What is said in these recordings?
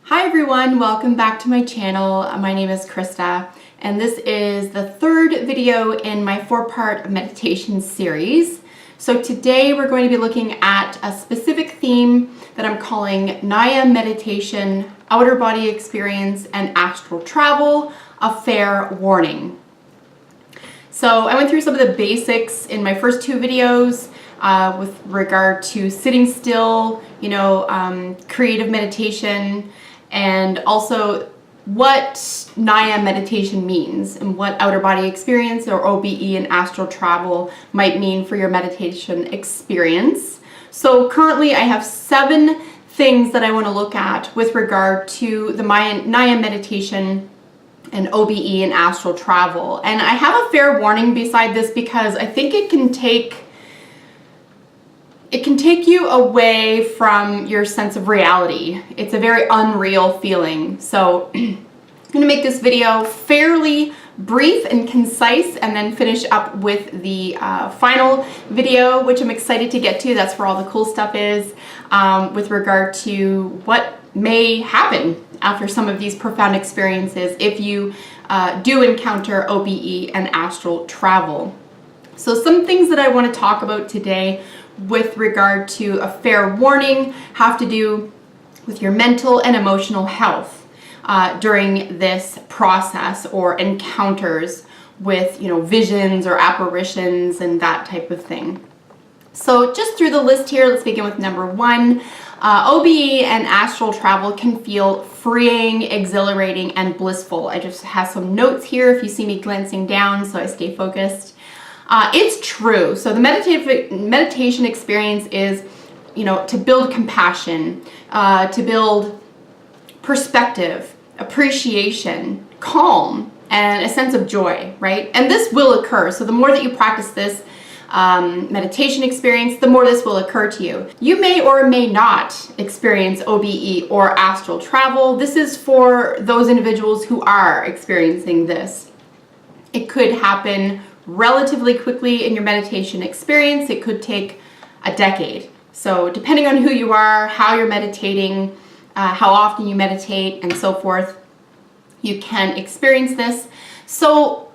Hi everyone, welcome back to my channel. My name is Krista and this is the third video in my 4-part meditation series. So today we're going to be looking at a specific theme that I'm calling Nyam meditation, outer body experience, and astral travel, a fair warning. So I went through some of the basics in my first two videos with regard to sitting still, creative meditation, and also what Nyam meditation means and what outer body experience or OBE and astral travel might mean for your meditation experience. So currently I have 7 things that I want to look at with regard to the Nyam meditation and OBE and astral travel. And I have a fair warning beside this because I think it can take you away from your sense of reality. It's a very unreal feeling. So I'm going to make this video fairly brief and concise and then finish up with the final video, which I'm excited to get to. That's where all the cool stuff is with regard to what may happen after some of these profound experiences if you do encounter OBE and astral travel. So some things that I want to talk about today with regard to a fair warning have to do with your mental and emotional health during this process or encounters with visions or apparitions and that type of thing. So just through the list here, let's begin with number 1. OBE and astral travel can feel freeing, exhilarating, and blissful. I just have some notes here if you see me glancing down so I stay focused. It's true. So the meditation experience is, to build compassion, to build perspective, appreciation, calm, and a sense of joy, right? And this will occur. So the more that you practice this meditation experience, the more this will occur to you. You may or may not experience OBE or astral travel. This is for those individuals who are experiencing this. It could happen relatively quickly in your meditation experience. It could take a decade. So depending on who you are, how you're meditating, how often you meditate, and so forth, you can experience this. So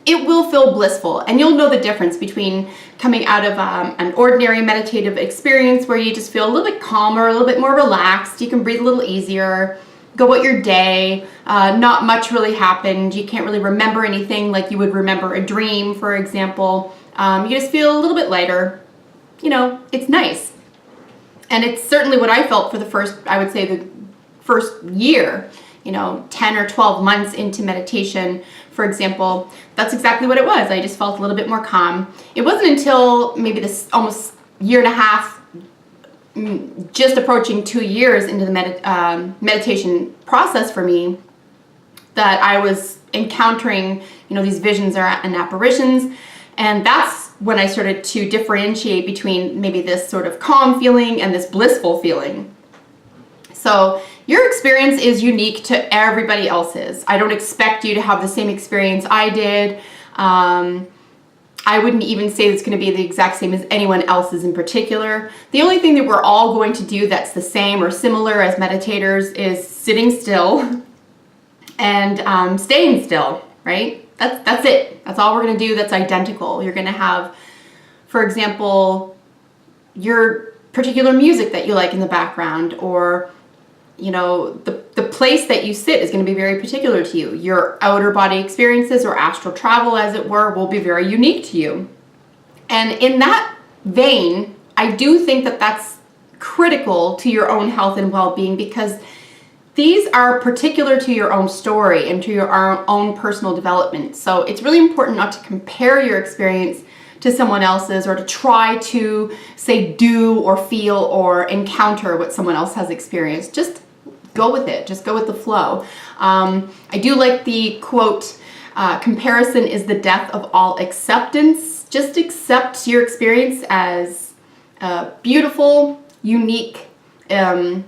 it will feel blissful, and you'll know the difference between coming out of an ordinary meditative experience where you just feel a little bit calmer, a little bit more relaxed, you can breathe a little easier, go about your day, not much really happened, you can't really remember anything like you would remember a dream, for example. You just feel a little bit lighter. It's nice. And it's certainly what I felt for the first year, 10 or 12 months into meditation, for example. That's exactly what it was. I just felt a little bit more calm. It wasn't until maybe this almost year and a half, just approaching 2 years into the meditation process for me, that I was encountering, these visions and apparitions. And that's when I started to differentiate between maybe this sort of calm feeling and this blissful feeling. So your experience is unique to everybody else's. I don't expect you to have the same experience I did. I wouldn't even say it's going to be the exact same as anyone else's in particular. The only thing that we're all going to do that's the same or similar as meditators is sitting still and staying still, right? That's it. That's all we're going to do that's identical. You're going to have, for example, your particular music that you like in the background, or the place that you sit is going to be very particular to you. Your outer body experiences, or astral travel as it were, will be very unique to you. And in that vein, I do think that that's critical to your own health and well-being, because these are particular to your own story and to your own personal development. So it's really important not to compare your experience to someone else's, or to try to say do or feel or encounter what someone else has experienced. Just go with it. Just go with the flow. I do like the quote, comparison is the death of all acceptance. Just accept your experience as beautiful, unique, that's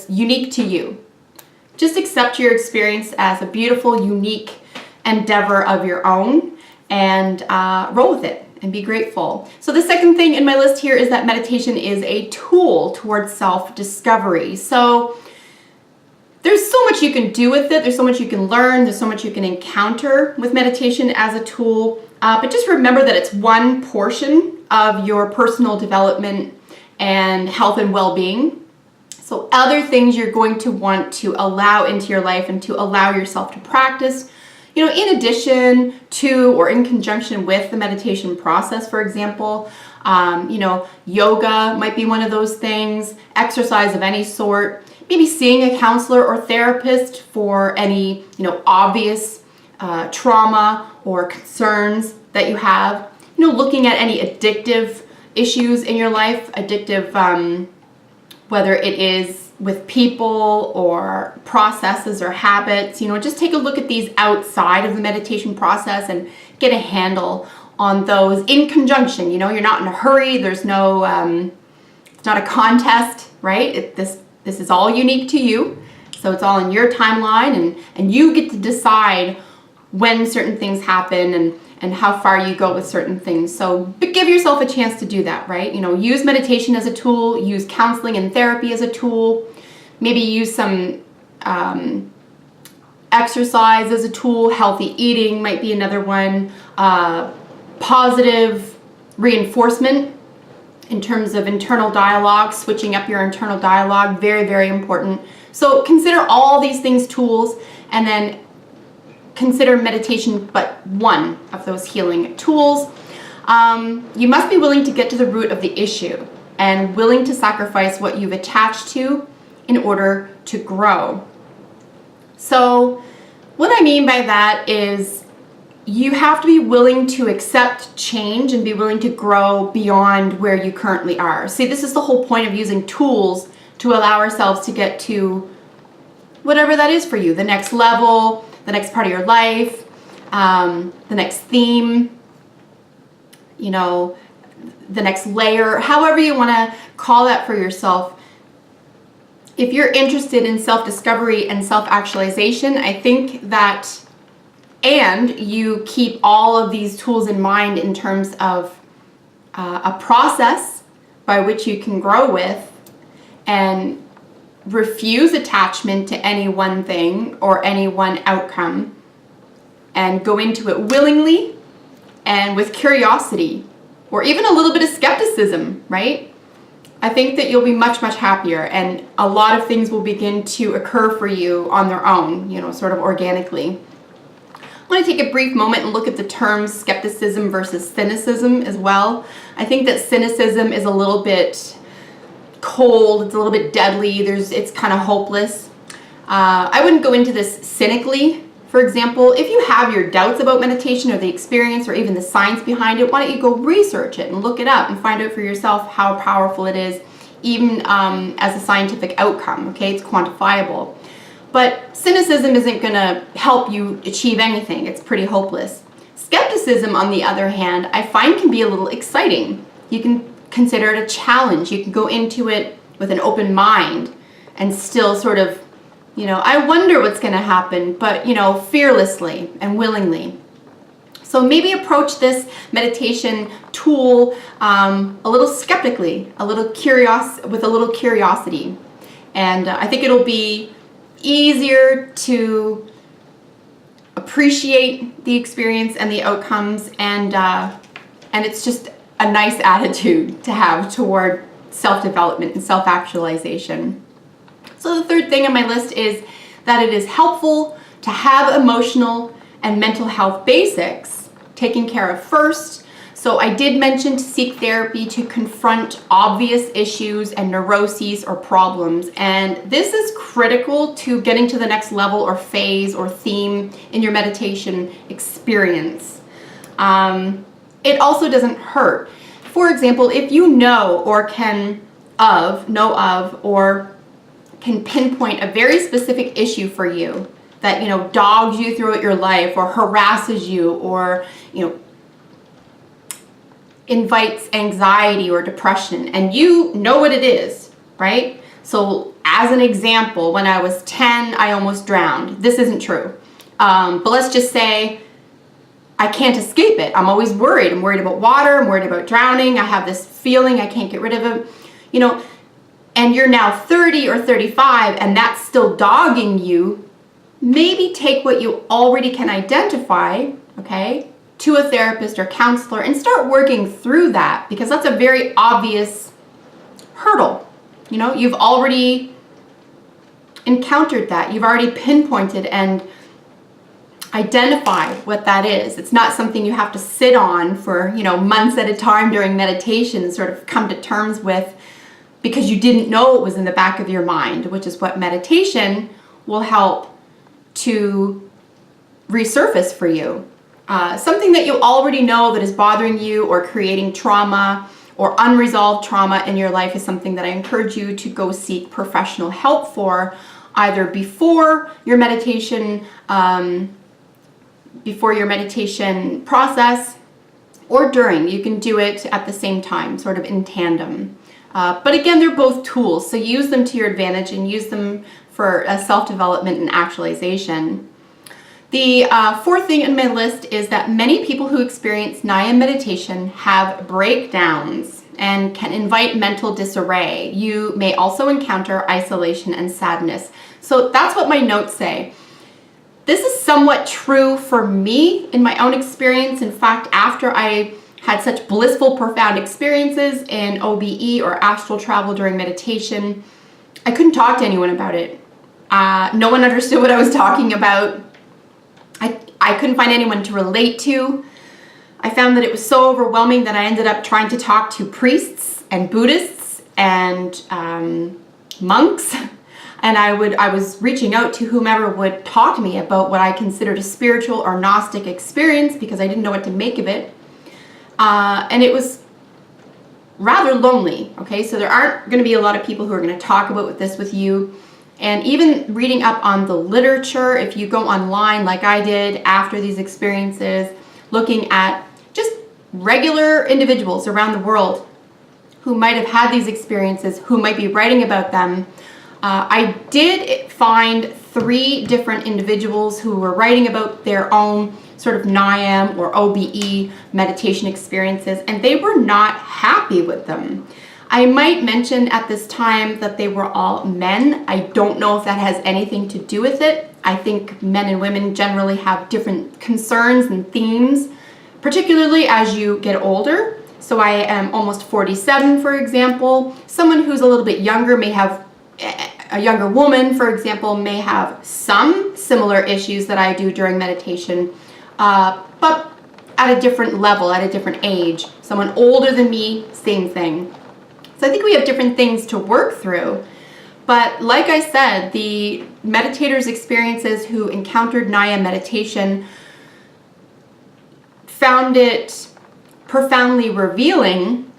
unique to you. Just accept your experience as a beautiful, unique endeavor of your own, and roll with it. and be grateful. So the second thing in my list here is that meditation is a tool towards self-discovery. So there's so much you can do with it. There's so much you can learn. There's so much you can encounter with meditation as a tool. But just remember that it's one portion of your personal development and health and well-being. So other things you're going to want to allow into your life and to allow yourself to practice, you know, in addition to or in conjunction with the meditation process, for example. You know, yoga might be one of those things, exercise of any sort, maybe seeing a counselor or therapist for any, you know, obvious trauma or concerns that you have, you know, looking at any addictive issues in your life, addictive, whether it is with people or processes or habits, you know, just take a look at these outside of the meditation process and get a handle on those in conjunction. You know, you're not in a hurry. There's no, it's not a contest, right? This is all unique to you. So it's all in your timeline, and you get to decide when certain things happen and how far you go with certain things. So, but give yourself a chance to do that, right? You know, use meditation as a tool, use counseling and therapy as a tool, maybe use some exercise as a tool, healthy eating might be another one, positive reinforcement in terms of internal dialogue, switching up your internal dialogue, very, very important. So consider all these things tools, and then consider meditation but one of those healing tools. You must be willing to get to the root of the issue and willing to sacrifice what you've attached to in order to grow. So what I mean by that is you have to be willing to accept change and be willing to grow beyond where you currently are. See, this is the whole point of using tools to allow ourselves to get to whatever that is for you, the next level, the next part of your life, the next theme, you know, the next layer, however you want to call that for yourself. If you're interested in self-discovery and self-actualization, I think that, and you keep all of these tools in mind in terms of a process by which you can grow with and refuse attachment to any one thing or any one outcome and go into it willingly and with curiosity or even a little bit of skepticism, right? I think that you'll be much, much happier, and a lot of things will begin to occur for you on their own, you know, sort of organically. I want to take a brief moment and look at the terms skepticism versus cynicism as well. I think that cynicism is a little bit cold, it's a little bit deadly, it's kind of hopeless. I wouldn't go into this cynically. For example, if you have your doubts about meditation or the experience or even the science behind it, why don't you go research it and look it up and find out for yourself how powerful it is, even as a scientific outcome, okay? It's quantifiable. But cynicism isn't going to help you achieve anything. It's pretty hopeless. Skepticism, on the other hand, I find can be a little exciting. You can consider it a challenge. You can go into it with an open mind and still sort of, you know, I wonder what's going to happen, but, you know, fearlessly and willingly. So maybe approach this meditation tool a little skeptically, with a little curiosity. And I think it'll be easier to appreciate the experience and the outcomes, and it's just a nice attitude to have toward self-development and self-actualization. So the third thing on my list is that it is helpful to have emotional and mental health basics taken care of first. So I did mention to seek therapy to confront obvious issues and neuroses or problems. And this is critical to getting to the next level or phase or theme in your meditation experience. It also doesn't hurt. For example, if you know or can pinpoint a very specific issue for you that, you know, dogs you throughout your life or harasses you or, you know, invites anxiety or depression, and you know what it is, right? So as an example, when I was 10, I almost drowned. This isn't true. But let's just say I can't escape it. I'm always worried. I'm worried about water. I'm worried about drowning. I have this feeling I can't get rid of it, you know, and you're now 30 or 35 and that's still dogging you. Maybe take what you already can identify, okay, to a therapist or counselor and start working through that, because that's a very obvious hurdle. You know, you've already encountered that. You've already pinpointed and identified what that is. It's not something you have to sit on for, you know, months at a time during meditation and sort of come to terms with because you didn't know it was in the back of your mind, which is what meditation will help to resurface for you. Something that you already know that is bothering you or creating trauma or unresolved trauma in your life is something that I encourage you to go seek professional help for, either before your meditation process or during. You can do it at the same time, sort of in tandem. But again, they're both tools, so use them to your advantage and use them for self-development and actualization. The fourth thing in my list is that many people who experience Nyam meditation have breakdowns and can invite mental disarray. You may also encounter isolation and sadness. So that's what my notes say. This is somewhat true for me in my own experience. In fact, after I had such blissful, profound experiences in OBE or astral travel during meditation, I couldn't talk to anyone about it. No one understood what I was talking about. I couldn't find anyone to relate to. I found that it was so overwhelming that I ended up trying to talk to priests and Buddhists and monks. And I was reaching out to whomever would talk to me about what I considered a spiritual or Gnostic experience because I didn't know what to make of it. And it was rather lonely, okay? So there aren't going to be a lot of people who are going to talk about this with you. And even reading up on the literature, if you go online like I did after these experiences, looking at just regular individuals around the world who might have had these experiences, who might be writing about them, I did find 3 different individuals who were writing about their own sort of Nyam or OBE meditation experiences, and they were not happy with them. I might mention at this time that they were all men. I don't know if that has anything to do with it. I think men and women generally have different concerns and themes, particularly as you get older. So I am almost 47, for example. Someone who's a little bit younger may have, a younger woman, for example, may have some similar issues that I do during meditation, but at a different level, at a different age. Someone older than me, same thing. So I think we have different things to work through. But like I said, the meditators' experiences who encountered Nyam meditation found it profoundly revealing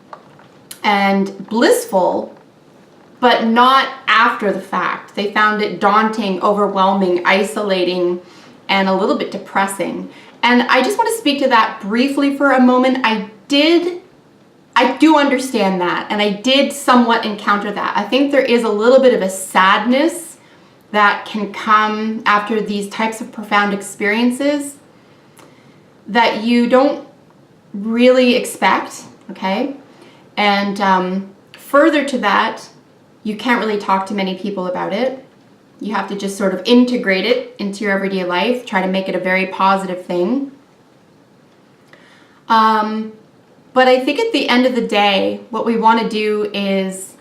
and blissful, but not after the fact. They found it daunting, overwhelming, isolating, and a little bit depressing. And I just want to speak to that briefly for a moment. I do understand that, and I did somewhat encounter that. I think there is a little bit of a sadness that can come after these types of profound experiences that you don't really expect, okay? And further to that, you can't really talk to many people about it. You have to just sort of integrate it into your everyday life, try to make it a very positive thing. But I think at the end of the day, what we want to do is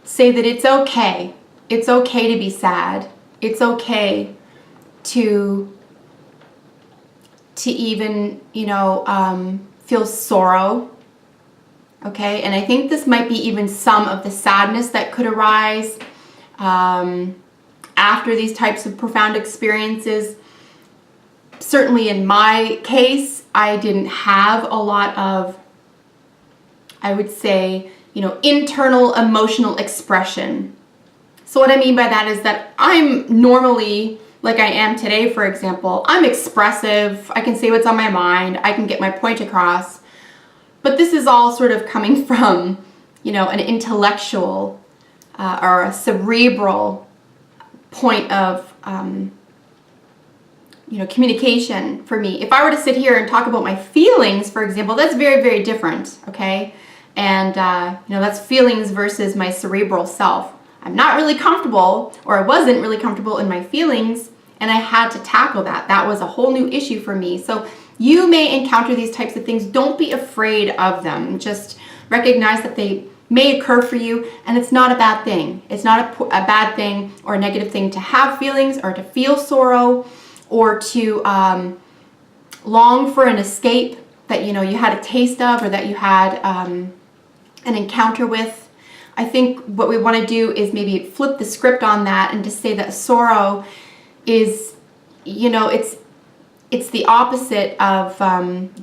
say that it's okay. It's okay to be sad. It's okay to even, you know, feel sorrow. Okay, and I think this might be even some of the sadness that could arise after these types of profound experiences. Certainly in my case, I didn't have a lot of, I would say, you know, internal emotional expression. So what I mean by that is that I'm normally, like I am today, for example, I'm expressive. I can say what's on my mind. I can get my point across. But this is all sort of coming from, you know, an intellectual or a cerebral point of communication for me. If I were to sit here and talk about my feelings, for example, that's very, very different, okay? And, that's feelings versus my cerebral self. I'm not really comfortable, or I wasn't really comfortable in my feelings, and I had to tackle that. That was a whole new issue for me. So you may encounter these types of things. Don't be afraid of them. Just recognize that they may occur for you, and it's not a bad thing. It's not a bad thing or a negative thing to have feelings or to feel sorrow or to long for an escape that you had a taste of or that you had an encounter with. I think what we want to do is maybe flip the script on that and just say that sorrow is, it's the opposite of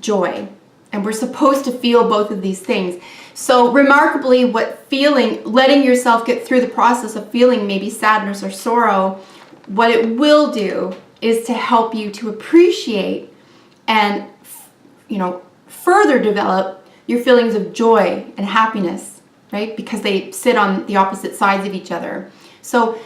joy. And we're supposed to feel both of these things. So remarkably, letting yourself get through the process of feeling maybe sadness or sorrow, what it will do is to help you to appreciate and, further develop your feelings of joy and happiness, right? Because they sit on the opposite sides of each other. So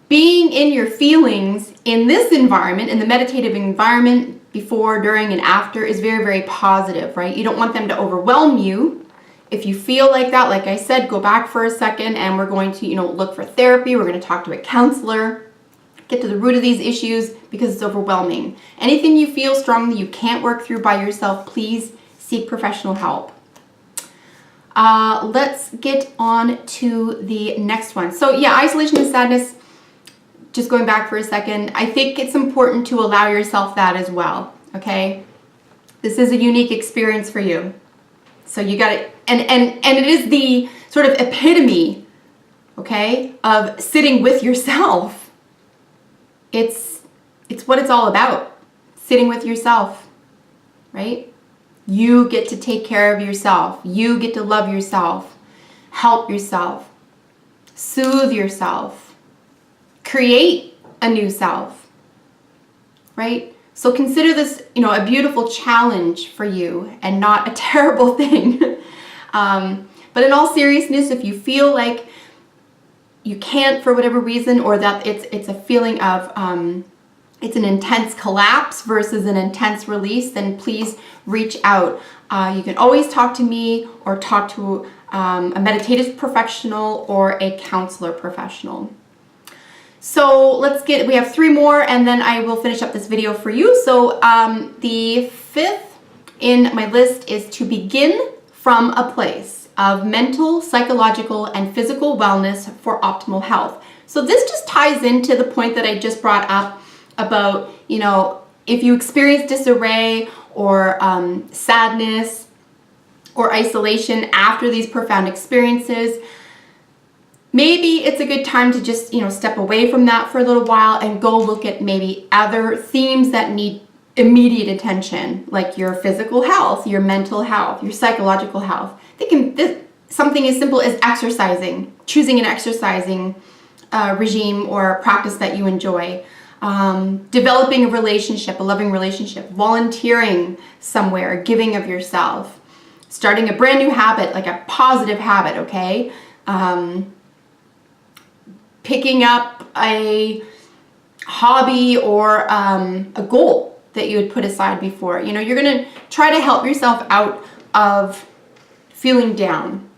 being in your feelings in this environment, in the meditative environment, before, during, and after is very, very positive, right? You don't want them to overwhelm you. If you feel like that, like I said, go back for a second and we're going to, look for therapy. We're going to talk to a counselor, get to the root of these issues because it's overwhelming. Anything you feel strongly you can't work through by yourself, please seek professional help. Let's get on to the next one. So yeah, isolation and sadness. Just going back for a second, I think it's important to allow yourself that as well, okay? This is a unique experience for you. So you got it, and it is the sort of epitome, okay, of sitting with yourself. It's what it's all about, sitting with yourself, right? You get to take care of yourself. You get to love yourself, help yourself, soothe yourself, create a new self, right? So consider this, a beautiful challenge for you and not a terrible thing. But in all seriousness, if you feel like you can't for whatever reason, or that it's a feeling of it's an intense collapse versus an intense release, then please reach out. You can always talk to me or talk to a meditative professional or a counselor professional. So we have 3 more and then I will finish up this video for you. So the 5th in my list is to begin from a place of mental, psychological, and physical wellness for optimal health. So this just ties into the point that I just brought up about, if you experience disarray or sadness or isolation after these profound experiences, maybe it's a good time to just, step away from that for a little while and go look at maybe other themes that need immediate attention, like your physical health, your mental health, your psychological health. Something as simple as exercising, choosing an exercising regime or practice that you enjoy, developing a relationship, a loving relationship, volunteering somewhere, giving of yourself, starting a brand new habit, like a positive habit, okay? Picking up a hobby or a goal that you had put aside before. You're going to try to help yourself out of feeling down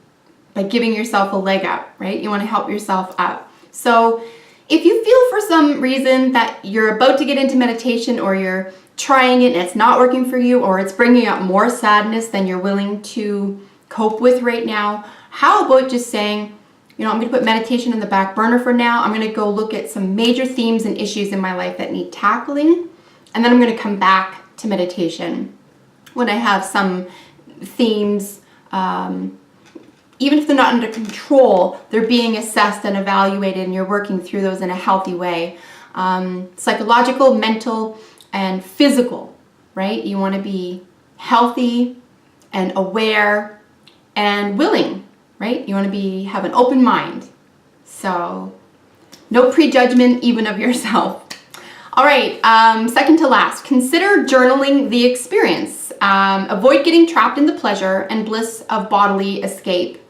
by giving yourself a leg up, right? You want to help yourself up. So if you feel for some reason that you're about to get into meditation or you're trying it and it's not working for you, or it's bringing up more sadness than you're willing to cope with right now, how about just saying, I'm going to put meditation in the back burner for now. I'm going to go look at some major themes and issues in my life that need tackling. And then I'm going to come back to meditation when I have some themes, even if they're not under control, they're being assessed and evaluated and you're working through those in a healthy way. Psychological, mental, and physical, right? You want to be healthy and aware and willing. Right? You want to have an open mind. So no prejudgment even of yourself. All right, second to last, consider journaling the experience. Avoid getting trapped in the pleasure and bliss of bodily escape.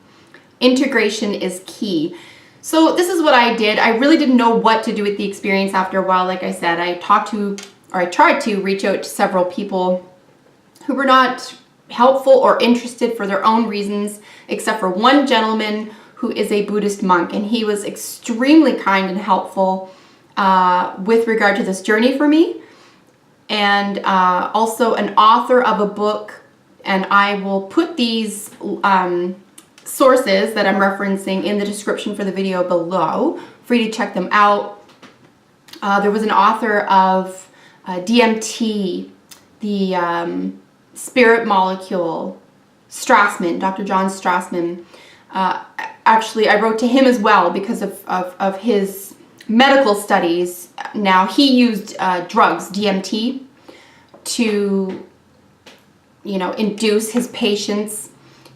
Integration is key. So this is what I did. I really didn't know what to do with the experience after a while. Like I said, I talked to or I tried to reach out to several people who were not helpful or interested for their own reasons, except for one gentleman who is a Buddhist monk, and he was extremely kind and helpful with regard to this journey for me, and also an author of a book, and I will put these sources that I'm referencing in the description for the video below for you to check them out. There was an author of DMT, the spirit molecule, Strassman, Dr. John Strassman. Actually, I wrote to him as well because of his medical studies. Now, he used drugs, DMT, to, you know, induce his patients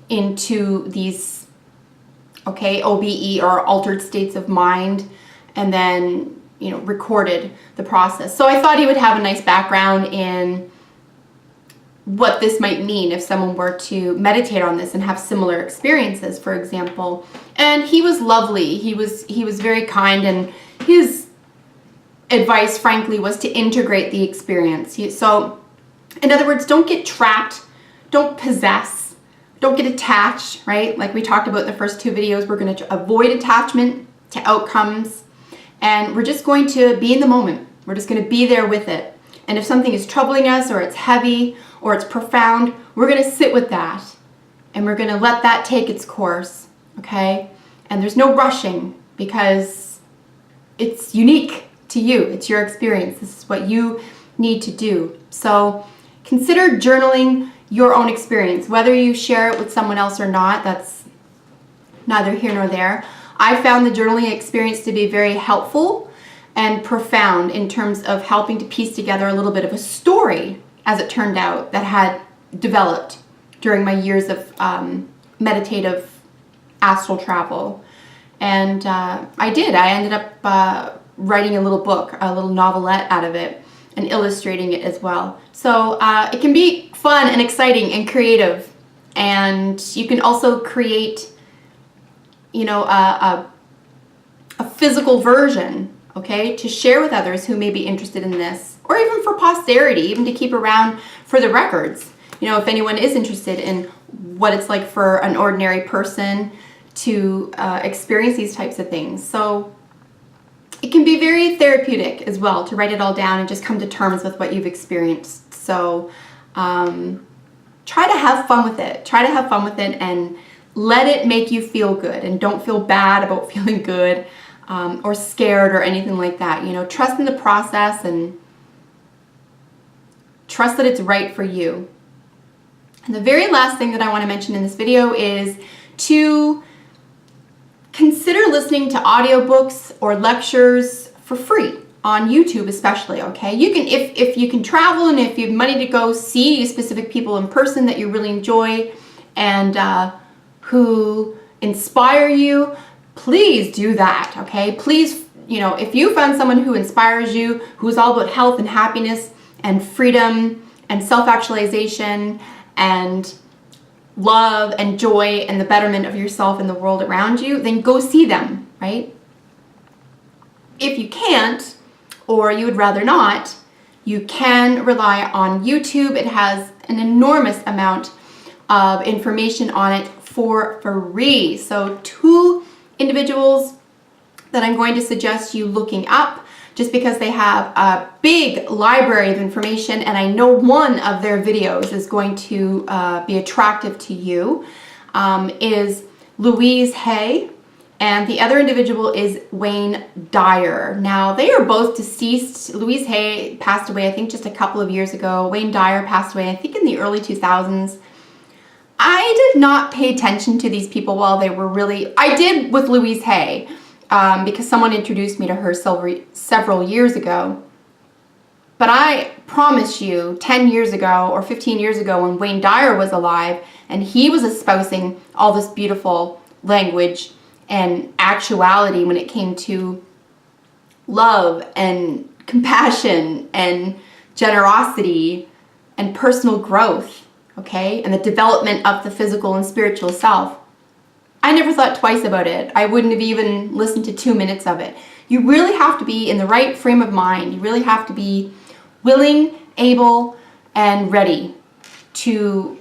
into these, OBE, or altered states of mind, and then, you know, recorded the process. So I thought he would have a nice background in what this might mean if someone were to meditate on this and have similar experiences, for example. And he was lovely. He was very kind, and his advice, frankly, was to integrate the experience. So, in other words, don't get trapped, don't possess, don't get attached, right? Like we talked about in the first two videos, we're going to avoid attachment to outcomes, and we're just going to be in the moment. We're just going to be there with it. And if something is troubling us, or it's heavy, or it's profound, we're going to sit with that, and we're going to let that take its course, okay? And there's no rushing, because it's unique to you. It's your experience. This is what you need to do. So consider journaling your own experience. Whether you share it with someone else or not, that's neither here nor there. I found the journaling experience to be very helpful and profound in terms of helping to piece together a little bit of a story, as it turned out, that had developed during my years of meditative astral travel. And I ended up writing a little book, a little novelette out of it, and illustrating it as well. So it can be fun and exciting and creative. And you can also create, you know, a physical version, okay, to share with others who may be interested in this, or even for posterity, even to keep around for the records. You know, if anyone is interested in what it's like for an ordinary person to experience these types of things. So it can be very therapeutic as well to write it all down and just come to terms with what you've experienced. So try to have fun with it. Try to have fun with it and let it make you feel good, and don't feel bad about feeling good or scared or anything like that. You know, trust in the process and trust that it's right for you. And the very last thing that I want to mention in this video is to consider listening to audiobooks or lectures for free on YouTube, especially, okay? You can, if you can travel and if you have money to go see specific people in person that you really enjoy and who inspire you, please do that, okay? Please, you know, if you found someone who inspires you, who's all about health and happiness and freedom and self-actualization and love and joy and the betterment of yourself and the world around you, then go see them, right? If you can't, or you would rather not, you can rely on YouTube. It has an enormous amount of information on it for free. So 2 individuals that I'm going to suggest you looking up, just because they have a big library of information, and I know one of their videos is going to be attractive to you, is Louise Hay, and the other individual is Wayne Dyer. Now, they are both deceased. Louise Hay passed away, I think, just a couple of years ago. Wayne Dyer passed away, I think, in the early 2000s. I did not pay attention to these people while they were really... I did with Louise Hay, because someone introduced me to her several years ago. But I promise you, 10 years ago or 15 years ago, when Wayne Dyer was alive and he was espousing all this beautiful language and actuality when it came to love and compassion and generosity and personal growth, okay, and the development of the physical and spiritual self, I never thought twice about it. I wouldn't have even listened to 2 minutes of it. You really have to be in the right frame of mind. You really have to be willing, able, and ready to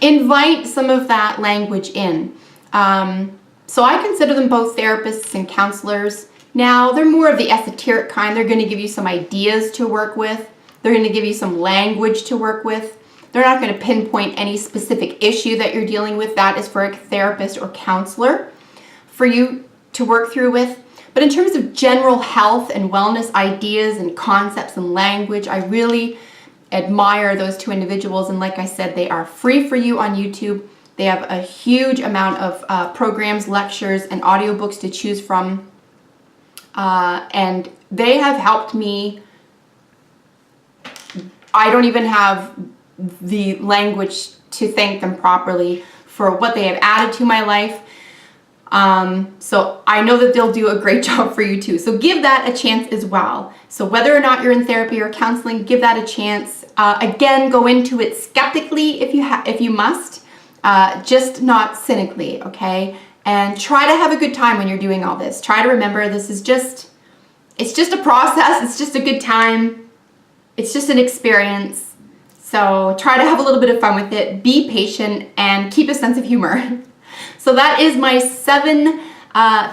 invite some of that language in. So I consider them both therapists and counselors. Now, they're more of the esoteric kind. They're going to give you some ideas to work with. They're going to give you some language to work with. They're not going to pinpoint any specific issue that you're dealing with. That is for a therapist or counselor for you to work through with. But in terms of general health and wellness ideas and concepts and language, I really admire those two individuals. And like I said, they are free for you on YouTube. They have a huge amount of programs, lectures, and audiobooks to choose from. And they have helped me. I don't even have the language to thank them properly for what they have added to my life. So I know that they'll do a great job for you too. So give that a chance as well. So whether or not you're in therapy or counseling, give that a chance. Again, go into it skeptically if you must, just not cynically, okay? And try to have a good time when you're doing all this. Try to remember this is it's just a process. It's just a good time. It's just an experience. So try to have a little bit of fun with it. Be patient and keep a sense of humor. So that is my 7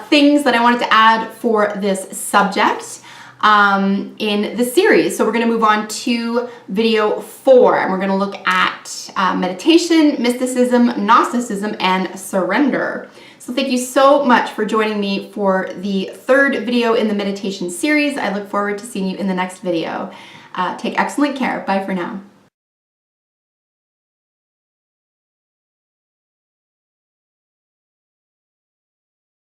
things that I wanted to add for this subject in the series. So we're going to move on to video 4, and we're going to look at meditation, mysticism, Gnosticism, and surrender. So thank you so much for joining me for the 3rd video in the meditation series. I look forward to seeing you in the next video. Take excellent care. Bye for now.